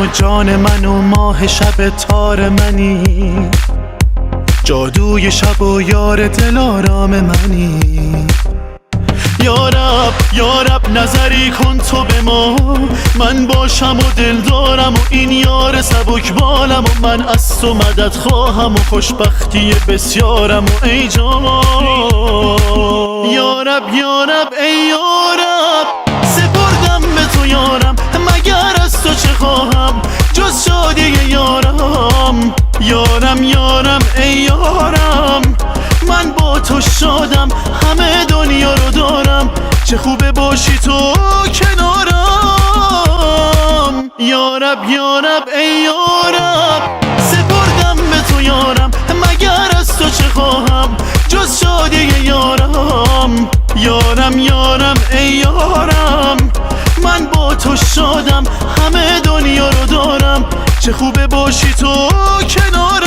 و جان من و ماه شب تار منی، جادوی شب و یار دلارام منی. یارب نظری کن تو به ما، من باشم و دل دارم و این یار سبک بالم و من از تو مدد خواهم و خوشبختی بسیارم و ای جان. یارب ای یارب، سپردم به تو یارم، مگر از تو چه خواهم جز شادی یارم. یارم ای یارم، من با تو شادم، همه دنیا رو دارم، چه خوبه باشی تو کنارم. یارب ای یارب، سپردم به تو یارم، مگر از تو چه خواهم جز شادی یارم. یارم ای یارم، من با تو شادم، همه دنیا رو دارم، چه خوبه باشی تو کنارم.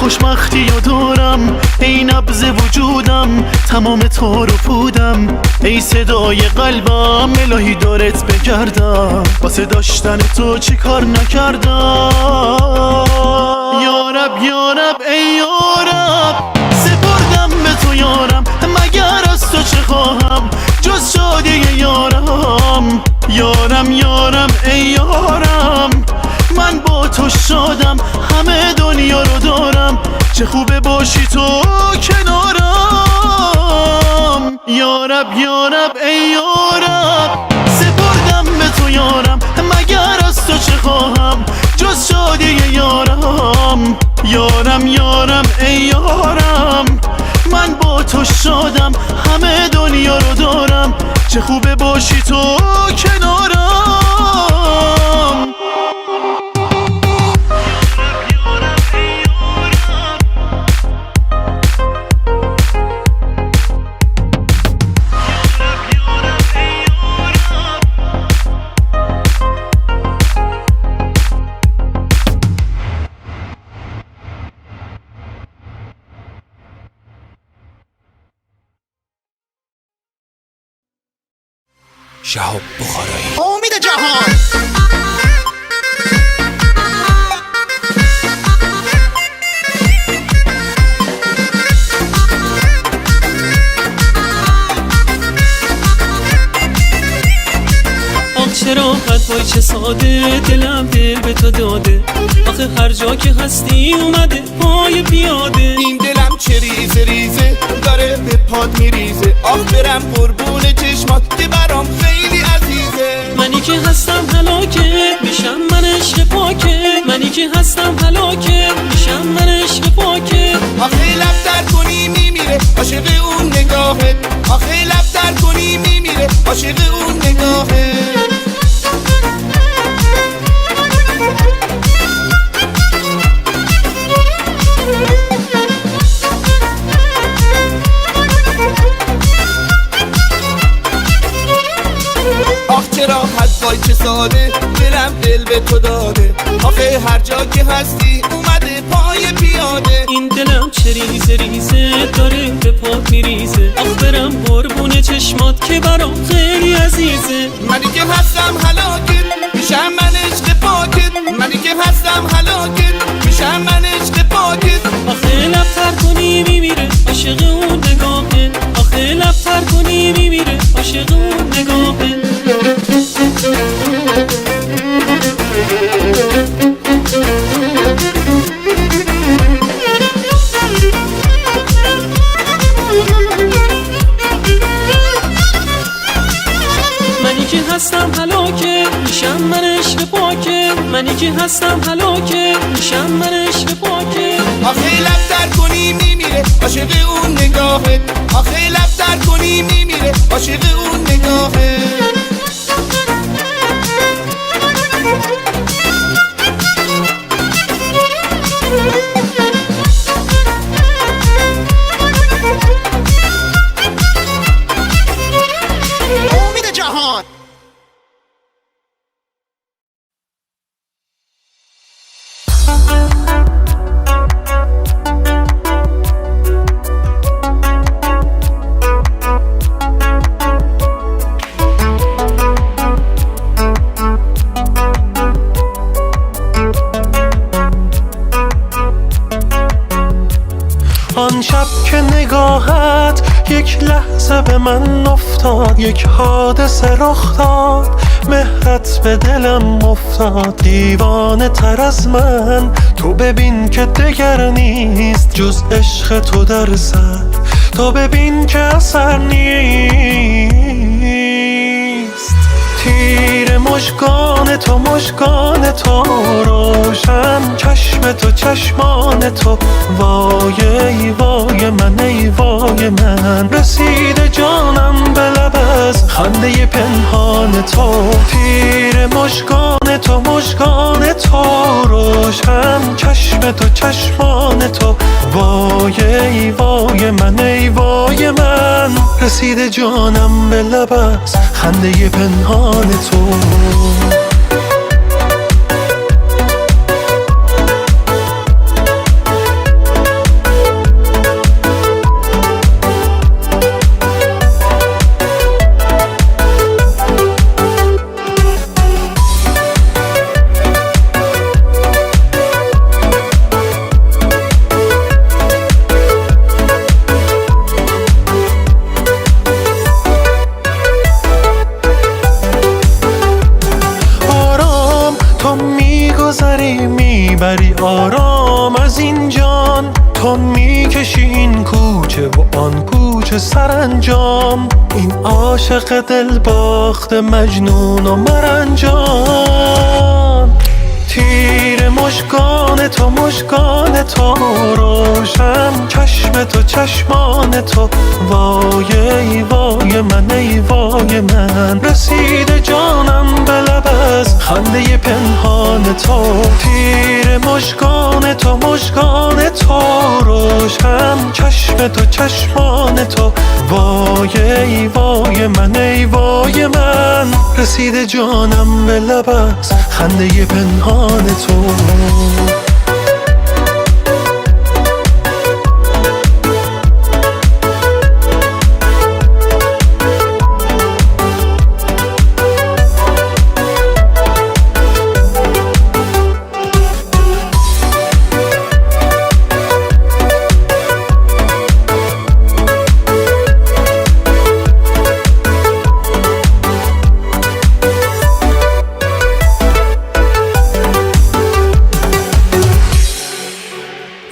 خوشبختی و دارم، ای نبض وجودم، تمام تو رو پودم، ای صدای قلبم، الهی دارت بگردم، واسه داشتن تو چی کار نکردم. یارب ای یارب، سپردم به تو یارم، مگر از تو چه خواهم جز شادی یارم. یارم ای یارم، من با تو شادم، همه دنیا رو دارم، چه خوبه باشی تو کنارم. یارب ای یارب، سپردم به تو یارم، مگر از تو چه خواهم جز شادی یارم. یارم ای یارم، من با تو شادم، همه دنیا رو دارم، چه خوبه باشی تو کنارم. شهاب بخارایی، امید جهان. چرا حرفای چه ساده، دلم دل به تو داده، آخه هر جا که هستی اومده پای پیاده. این دلم چه ریزه ریزه داره به پاد میریزه، آخ برم قربون چشمات که برام خیلی عزیزه. منی که هستم هلاکه میشم من عشق پاکه، منی که هستم هلاکه میشم من عشق پاکه. آخه لب در کنی میمیره عاشق اون نگاهه، آخه لب در کنی میمیره عاشق اون نگاهه. چرا حرفای چه ساده، دلم دل به تو داده، آخه هر جا که هستی اومده پای پیاده. این دلم چه ریزه ریزه داره به پات میریزه، آخ برم قربون چشمات که برام خیلی عزیزه. منی که هستم هلاکت میشم من عشق پاکت، منی که هستم هلاکت میشم من عشق پاکت. آخه لب تر کنی میمیره عاشق اون نگاهه، آخه لب تر کنی میمیره عاشق اون نگاهه. منی که هستم هلاکه میشم من عشق پاکه، منی که هستم هلاکه میشم من عشق پاکه. آخه لب در کنی میمیره عاشق اون نگاهه، آخه لب در کنی میمیره عاشق اون نگاهه. امید جهان. یک لحظه به من افتاد، یک حادثه رخ داد، مهرت به دلم افتاد. دیوانه تر از من تو ببین که دگر نیست جز عشق تو در سر، تو ببین که اثر نیست. تیر مژگان تو، مژگان تو روشن، چشم تو چشمان تو، وای ای وای من ای وای من. رسیده جانم به لب از خنده پنهان تو. تیر مژگان تو، مژگان تو روشن، چشم تو چشمان تو، وای ای وای من ای وای من. رسیده جانم به لب از خنده پنهان تو. میبری آرام از این جان، تو میکشی این کوچه و آن کوچه سرانجام. این عاشق دل باخته مجنون و مرنجان. تیر مژگان تو، مژگان تو روشن، چشم تو چشمان تو، وای ای وای من ای وای من. رسیده جانم به لب از خنده پنهان تو. تیر مژگان تو، مژگان تو روشن، چشم تو چشمان تو، وای ای وای من ای وای من. رسیده جانم به لب از خنده پنهان تو.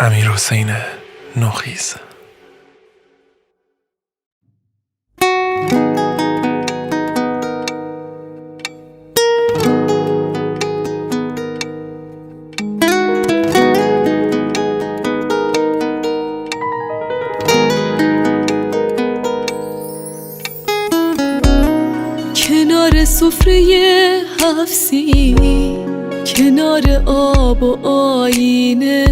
امیرحسین نوخیز. کنار سفره حفظی، کنار آب و آینه،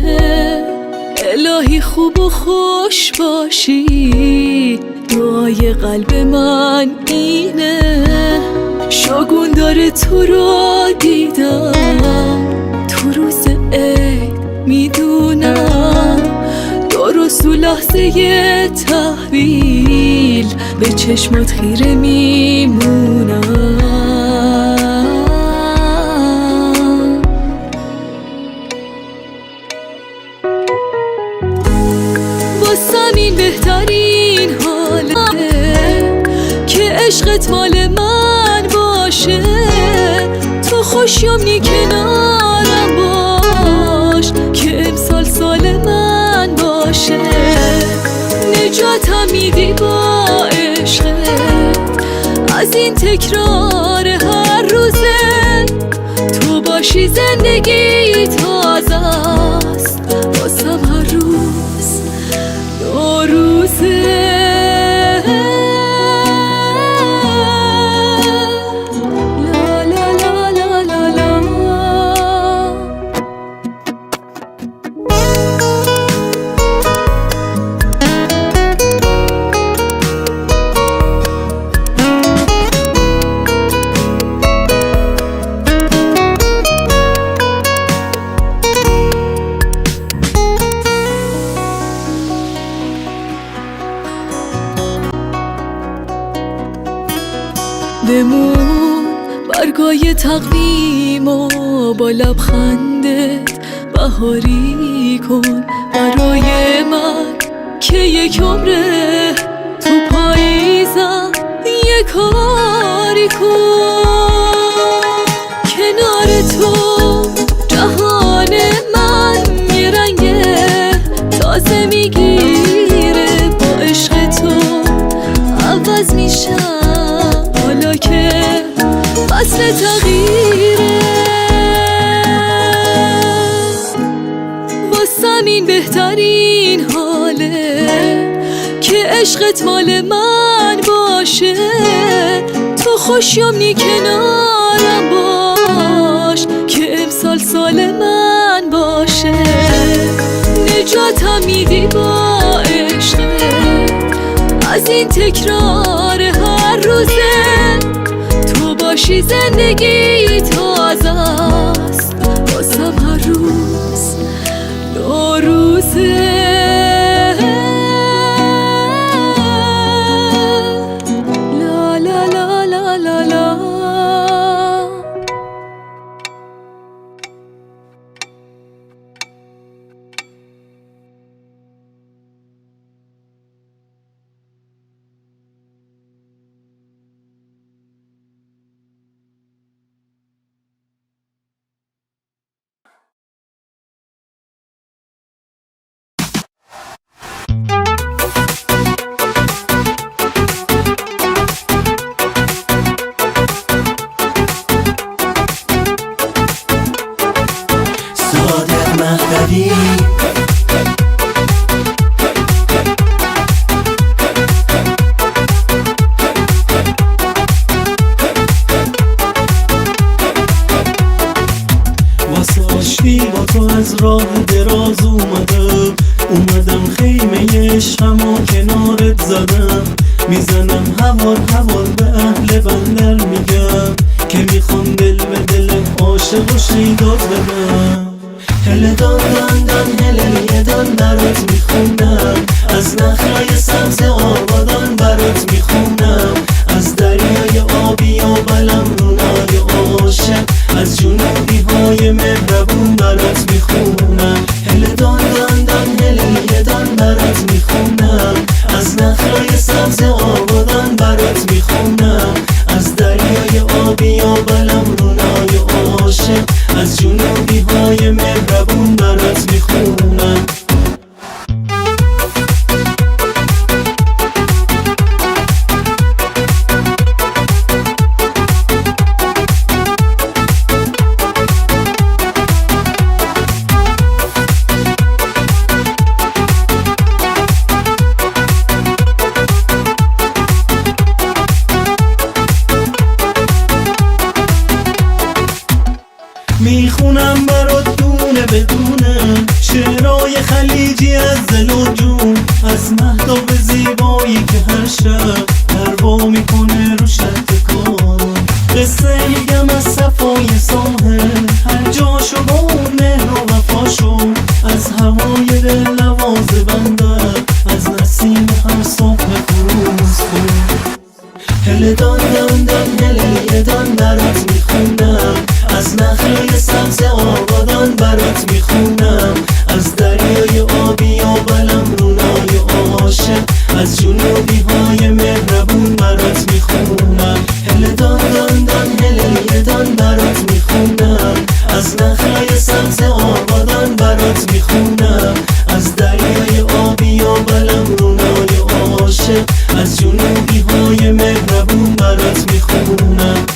الهی خوب و خوش باشی، دعای قلب من اینه. شگون داره تو رو دیدم، تو روز عید میدونم، درست تو لحظه تحویل به چشمات خیره میمونم. این بهترین حاله که عشقت مال من باشه، تو خوشیومنی کنارم باش، که امسال سال من باشه. نجاتم میدی با عشقت از این تکرار هر روزه، تو باشی زندگی تازه است واسم هر روز روزه. لا لا لا لا لا لا. بمون برگای تقویم و با لبخندت بهاری کن برای من که یک عمره تو عزیزم یه کاری کن، کنار تو جهان من یه رنگ تازه میگیره، با عشق تو عوض میشم حالا که فصل تغییره. واسم این بهترین حاله که عشقت مال من باشه، تو خوشیومنی کنارم باش، که امسال سال من باشه. نجاتم میدی با عشقه از این تکرار هر روزه، تو باشی زندگی تازه است واسم هر روز نوروزه. لا لا لا لا لا لا. صادق مهدوی واسه آشتی با تو از راه دراز اومدم خیمه عشقمو کنارت زدم، میزنم هوار به اهل بندر میگم که میخوام دل به دل عاشق و شیدات بدم. هله دان دان دان هله دان برات میخونم، از نخلای سبز آبادان برات میخونم، از دریای آبی و بلم رونای عاشق، از جنوبی های مهربون برات میخونم. هله دان دان دان هله دان برات میخونم، از نخلای سبز آبادان برات میخونم، از دریای آبی و بلم رونای عاشق، از جنوبی های مهربون برات میخونم. میخونم برات دونه بدونه شعرهای خلیجی از دل و جون، از مهتاب زیبایی که هر شب دروا میکنه رو شتکان. قصه میگم از صفای ساحل هر جاشو با اون مهر و وفاشو، از هوای دل نواز بندر، از نسیم هر صبح فروز کن. هله دان دان دان هله دان برات میخونم، از نخلای سبز آبادان برات میخونم، از دریای آبی و بلم رونای عاشق، از جنوبی های مهربون برات میخونم. هله دان دان دان هله دان برات میخونم، از نخلای سبز آبادان برات میخونم، از دریای آبی و بلم رونای عاشق، از جنوبی های مهربون برات میخونم.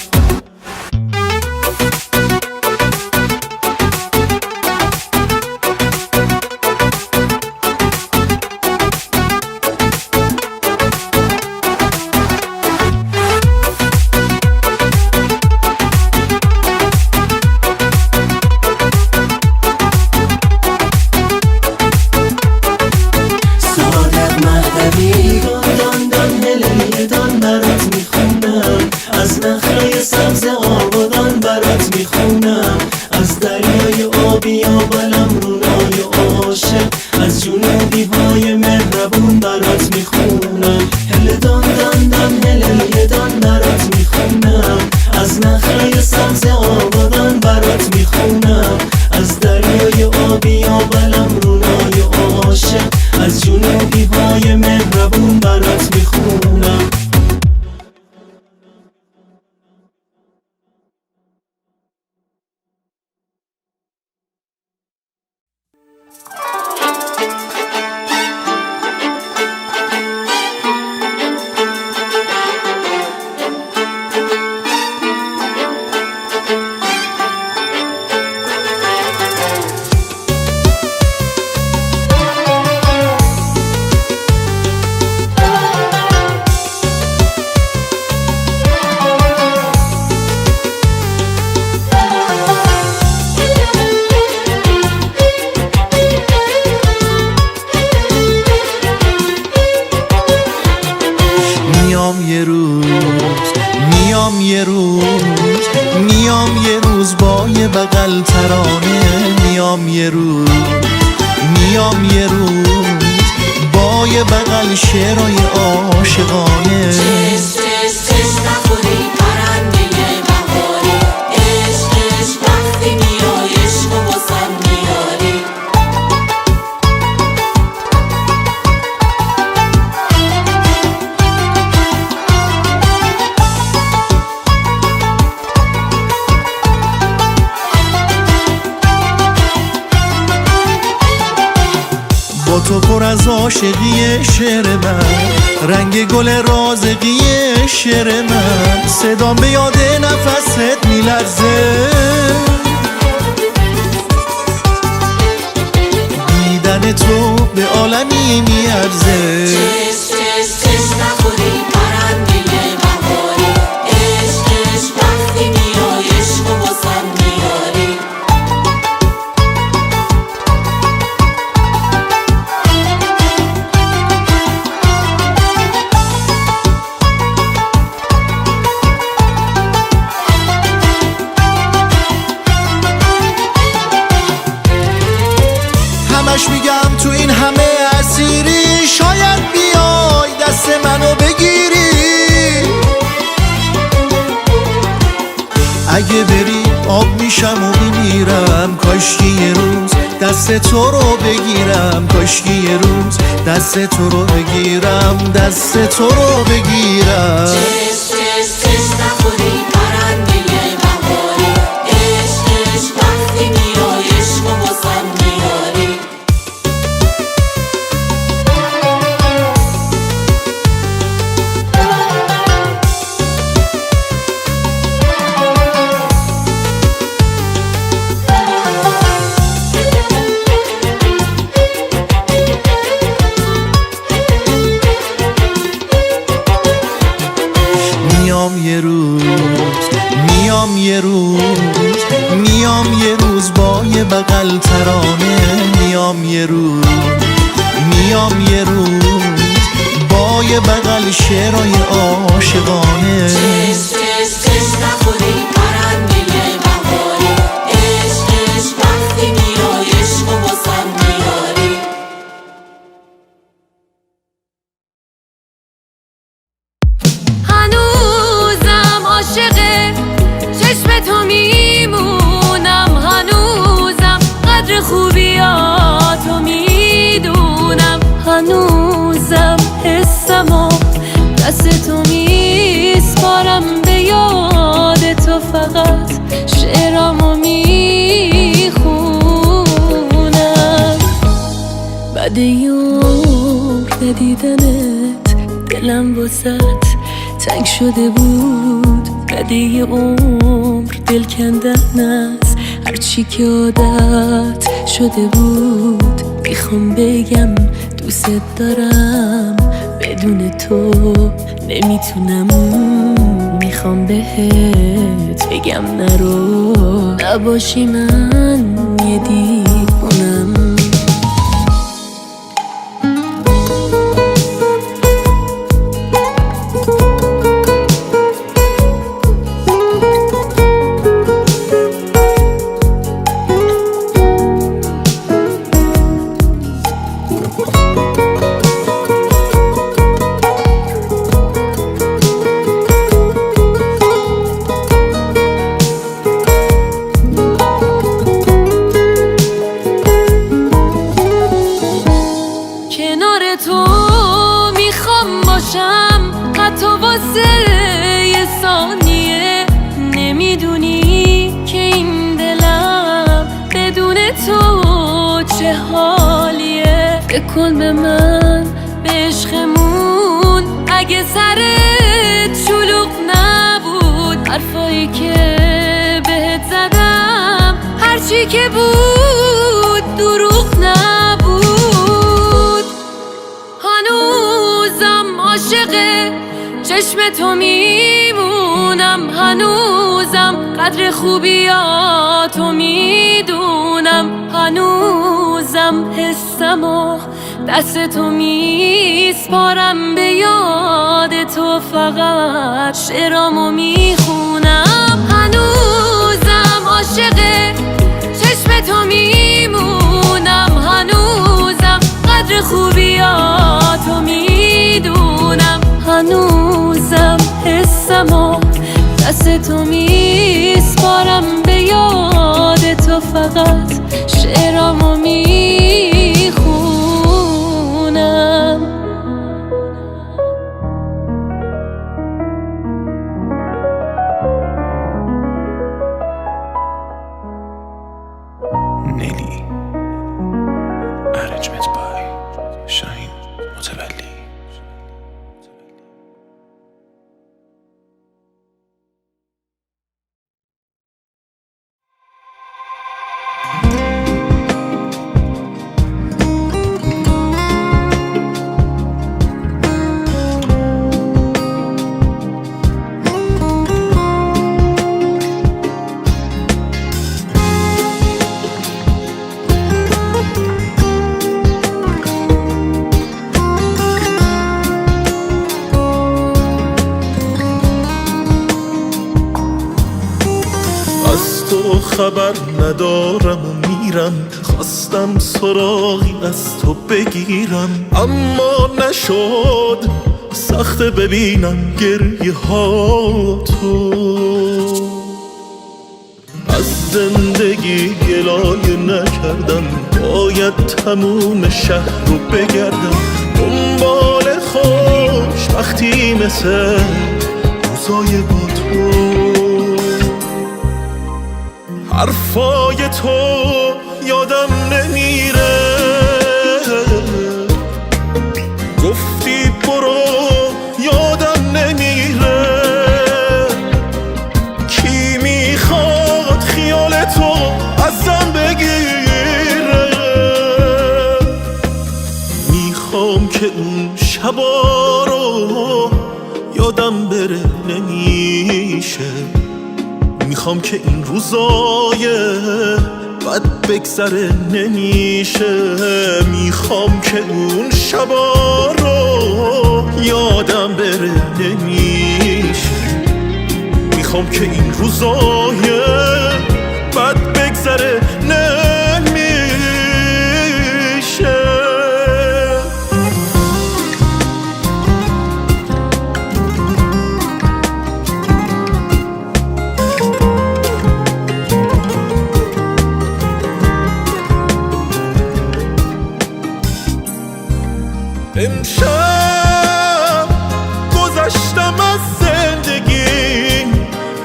صادق مهدوی دان دان هله دان برات میخونم، از نخلای سبز آبادان برات میخونم، از دریای آبی و بلم رونای عاشق، از جنوبی های مهربون برات میخونم. هله دان دان دان هله دان برات میخونم، از نخلای سبز آبادان برات میخونم، از دریای آبی و بلم رونای عاشق، از جنوبی های مهربون برات میخونم. بغل ترانه میام یه روز، میام یه روز با یه بغل شعرهای عاشقانه. چش چش چش نخوری پرنده بهاری، عشق عشق وقتی میای عشق و واسم میاری. با تو پر از عاشقی شعر من، رنگ گل رازقی شعر من، صدام به یاد نفست میلرزه، دیدن تو به عالمی میارزه. چش چش چش نخوری پرنده بهاری، عشق عشق وقتی میای عشق و واسم میاری. همش میگم تو این همه اسیری، شاید بیای دست منو بگیری. اگه بری آب میشم و میمیرم، کاشکی یه روز دست تو رو بگیرم، کاشکی یه روز دست تو رو بگیرم، دست تو رو بگیرم. چش چش چش نخوری پرنده بهاری، عشق عشق وقتی میای عشق و واسم میاری. میام یه روز، میام یه روز، میام یه روز با یه بغل ترانه، میام یه روز، میام یه روز با یه بغل شعرهای عاشقانه. چش چش چش نخوری پرنده بهاری، عشق عشق وقتی میای عشق و واسم میاری. هنوزم عاشق چشم تو میمونم، هنوزم قدر خوبیاتو میدونم، هنوزم حسمو دست تو میسپارم به یاد تو، فقط شعرامو میخونم. بعد یه عمر ندیدنت دلم واسط تنگ شده بود، بعد یه عمر دل کندن از هرچی که عادت شده بود. میخوام بگم دوست دارم، بدون تو نمیتونم، میخوام بهت بگم نرو، نباشی من یه دیوونم. کنار تو میخوام باشم، حتی واسه یه ثانیه. نمیدونی که این دلم بدون تو چه حالیه. فکر کن به من، به عشقمون، اگه سرت شلوغ نبود، حرفایی که بهت زدم هرچی که بود دروغ نبود. هنوزم عاشق چشم تو میمونم، هنوزم قدر خوبیاتو میدونم، هنوزم حسمو دست تو میسپارم به یاد تو، فقط شعرامو میخونم. هنوزم عاشق خوبیاتو میدونم، هنوزم حسمو دست تو میسپارم، به یاد تو فقط شعرامو میخونم. نیلی Arrangement by شاهین متولی. تو خبر ندارم و میرم، خواستم سراغی از تو بگیرم اما نشد، سخته ببینم گریه ها تو. از زندگی گلایه نکردم، باید تموم شهر رو بگردم، دنبال خوشبختی مثل روزای با تو. حرفای تو یادم نمیره، گفتی برو یادم نمیره، کی میخواد خیال تو ازم بگیره. میخوام که اون شبا رو یادم بره نمیشه، میخوام که این روزای بد بگذره نمیشه، میخوام که اون شبا رو یادم بره نمیشه، میخوام که این روزای بد بگذره نمیشه. امشب گذشتم از زندگی،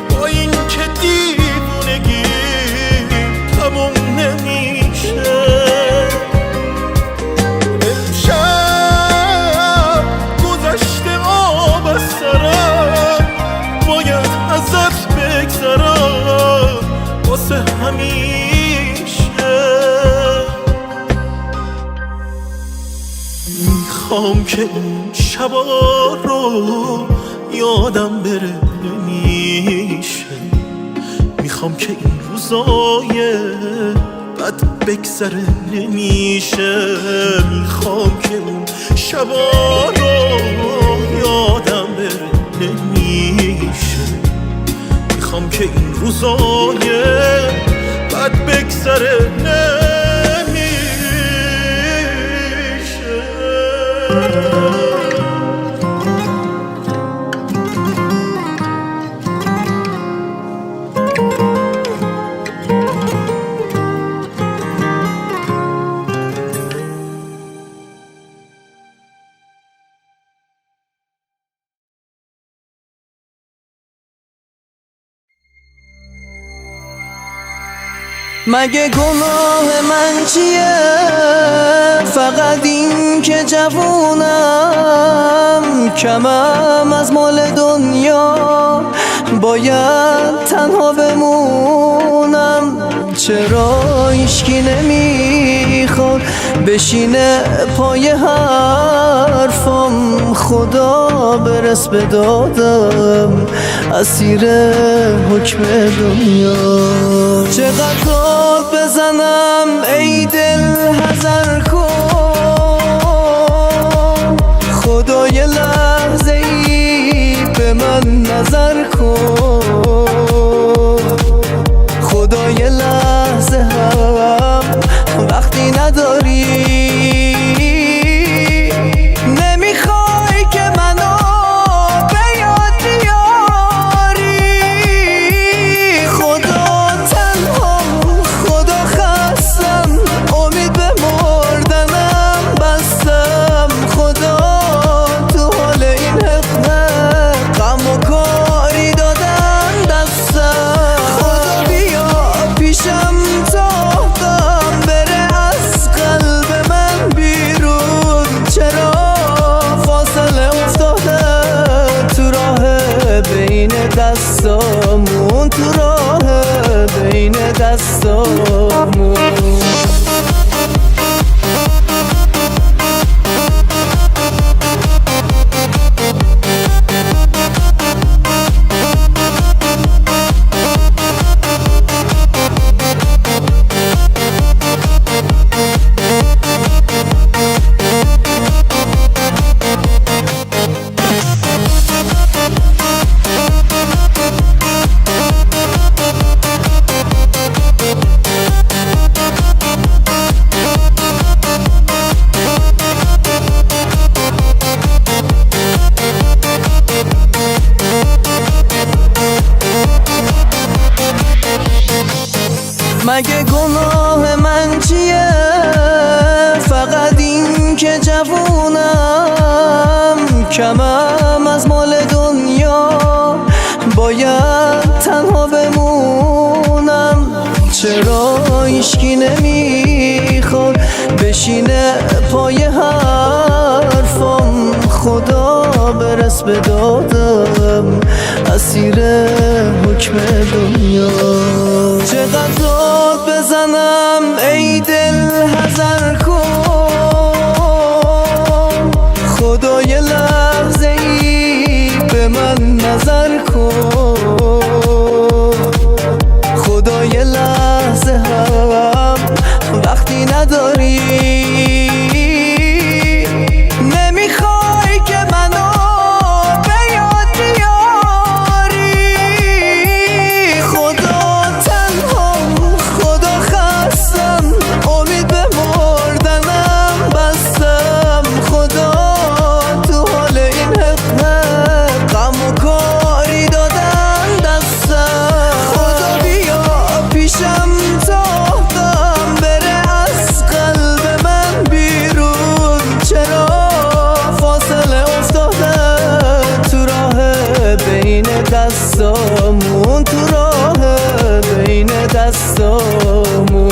با این که دیوونگی تموم نمیشه. امشب گذشته آب از سرم، باید ازت بگذرم واسه همیشه. میخوام که اون شبا رو یادم بره نمیشه، میخوام که این روزای بد بگذره نمیشه، میخوام که اون شبا رو یادم بره نمیشه، میخوام که این روزای بد بگذره نمیشه. مگه گناه من چیه؟ فقط این که جوونم، کمم از مال دنیا باید تنها بمونم. چرا هیچکی نمیخواد بشینه پای حرفم؟ خدا برس به دادم اسیر حکم دنیا. چقدر داد بزنم ای دل حذر کن، خدا یه لحظه ای به من نظر کن، خدا یه لحظه هم وقتی نداری دستامون. مگه گناه من چیه؟ فقط این که جوونم، کمم از مال دنیا باید تنها بمونم. چرا هیچکی نمیخواد بشینه پای حرفم؟ خدا برس به دادم، اسیر حکم دنیا. چقدر داد بزنم ای دل حذر کن، خدا یه لحظه ای به من نظر کن. خدا یه لحظه هم وقتی نداری، نمیخوای که منو به یاد بیاری. خدا تنهام، خدا خستم، امید به مردنم بستم. خدا تو حال این حقیقت غم و کاری دادن دستم. خدا بیا پیشم تا دم بره از قلب من بیرون. چرا فاصله افتاده تو راه بین دستامون، تو راه بین دستامون.